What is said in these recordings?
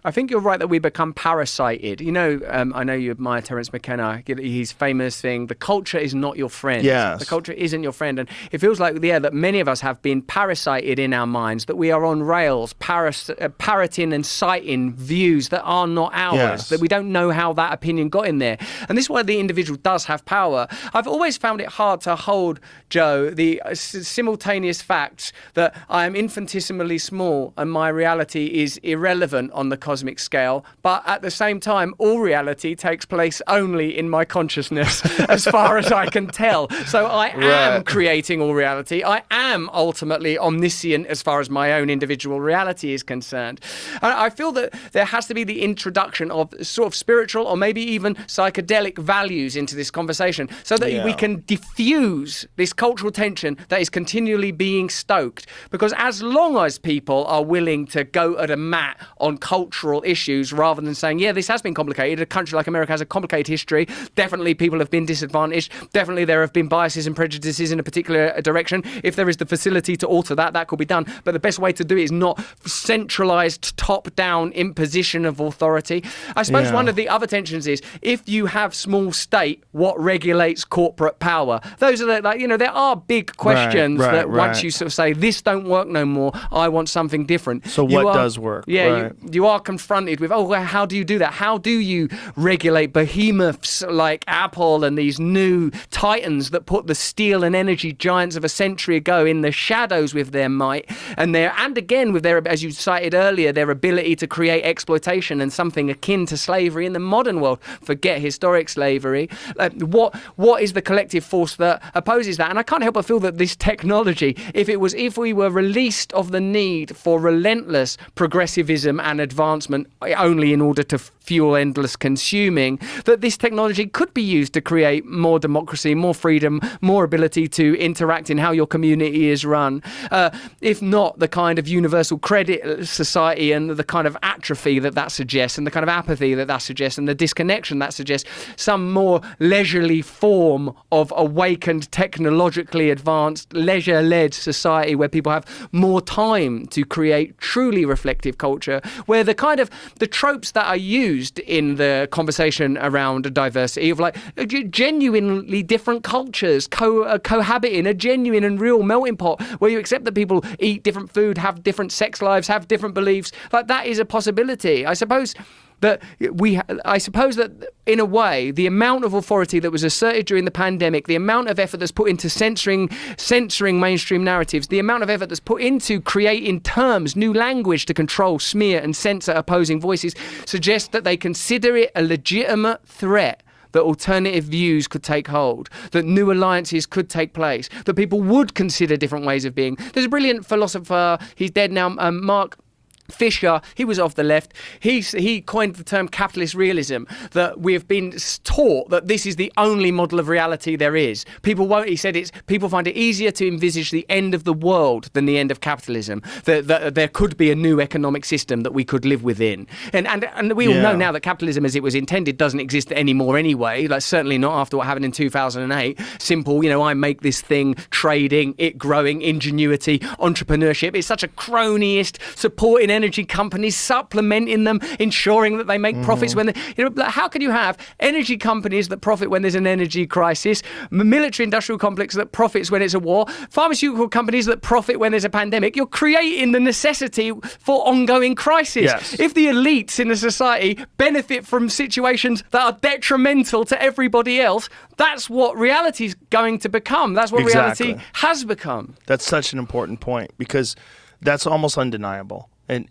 I think you're right that we become parasited. You know, I know you admire Terence McKenna. His famous thing, the culture is not your friend. Yes. The culture isn't your friend. And it feels like, that many of us have been parasited in our minds, that we are on rails, parroting and citing views that are not ours, that we don't know how that opinion got in there. And this is why the individual does have power. I've always found it hard to hold, Joe, the simultaneous facts that I am infinitesimally small and my reality is irrelevant on the cosmic scale, but at the same time, all reality takes place only in my consciousness, as far as I can tell. So I am creating all reality. I am ultimately omniscient as far as my own individual reality is concerned. And I feel that there has to be the introduction of sort of spiritual or maybe even psychedelic values into this conversation so that we can diffuse this cultural tension that is continually being stoked. Because as long as people are willing to go at a mat on cultural issues rather than saying, this has been complicated. A country like America has a complicated history. Definitely people have been disadvantaged. Definitely there have been biases and prejudices in a particular direction. If there is the facility to alter that, that could be done. But the best way to do it is not centralized top-down imposition of authority. I suppose one of the other tensions is if you have small state, what regulates corporate power? Those are there are big questions that once you sort of say, this don't work no more, I want something different. So what does work? You are confronted with, how do you do that? How do you regulate behemoths like Apple and these new titans that put the steel and energy giants of a century ago in the shadows with their might and again with their, as you cited earlier, their ability to create exploitation and something akin to slavery in the modern world. Forget historic slavery. What is the collective force that opposes that? And I can't help but feel that this technology, if we were released of the need for relentless progressivism and advancement only in order to fuel endless consuming, that this technology could be used to create more democracy, more freedom, more ability to interact in how your community is run. If not the kind of universal credit society and the kind of atrophy that suggests and the kind of apathy that suggests and the disconnection that suggests, some more leisurely form of awakened, technologically advanced, leisure-led society where people have more time to create truly reflective culture, where the tropes that are used in the conversation around diversity of genuinely different cultures cohabiting, a genuine and real melting pot where you accept that people eat different food, have different sex lives, have different beliefs, that is a possibility. I suppose that in a way, the amount of authority that was asserted during the pandemic, the amount of effort that's put into censoring mainstream narratives, the amount of effort that's put into creating terms, new language to control, smear and censor opposing voices, suggests that they consider it a legitimate threat that alternative views could take hold, that new alliances could take place, that people would consider different ways of being. There's a brilliant philosopher, he's dead now, Mark Fisher, he was of the left. He coined the term capitalist realism, that we have been taught that this is the only model of reality there is. People find it easier to envisage the end of the world than the end of capitalism, that there could be a new economic system that we could live within. And we all know now that capitalism as it was intended doesn't exist anymore anyway, certainly not after what happened in 2008. Simple, I make this thing, trading, it growing, ingenuity, entrepreneurship. It's such a cronyist, supporting energy companies, supplementing them, ensuring that they make profits when how can you have energy companies that profit when there's an energy crisis, military industrial complex that profits when it's a war, pharmaceutical companies that profit when there's a pandemic? You're creating the necessity for ongoing crisis. Yes. If the elites in a society benefit from situations that are detrimental to everybody else, that's what reality is going to become. That's what reality has become. That's such an important point, because that's almost undeniable. And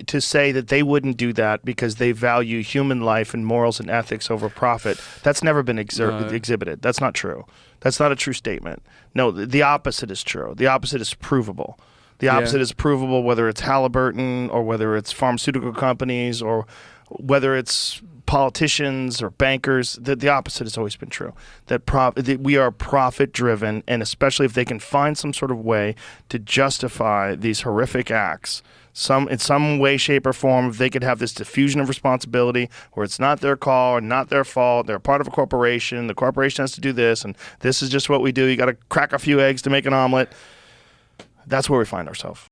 to say that they wouldn't do that because they value human life and morals and ethics over profit, that's never been exhibited. That's not true. That's not a true statement. No, the opposite is true. The opposite is provable. The opposite is provable, whether it's Halliburton or whether it's pharmaceutical companies or whether it's politicians or bankers. The opposite has always been true. That we are profit-driven, and especially if they can find some sort of way to justify these horrific acts, in some way, shape, or form, if they could have this diffusion of responsibility where it's not their call or not their fault, they're part of a corporation, the corporation has to do this, and this is just what we do. You got to crack a few eggs to make an omelet. That's where we find ourselves.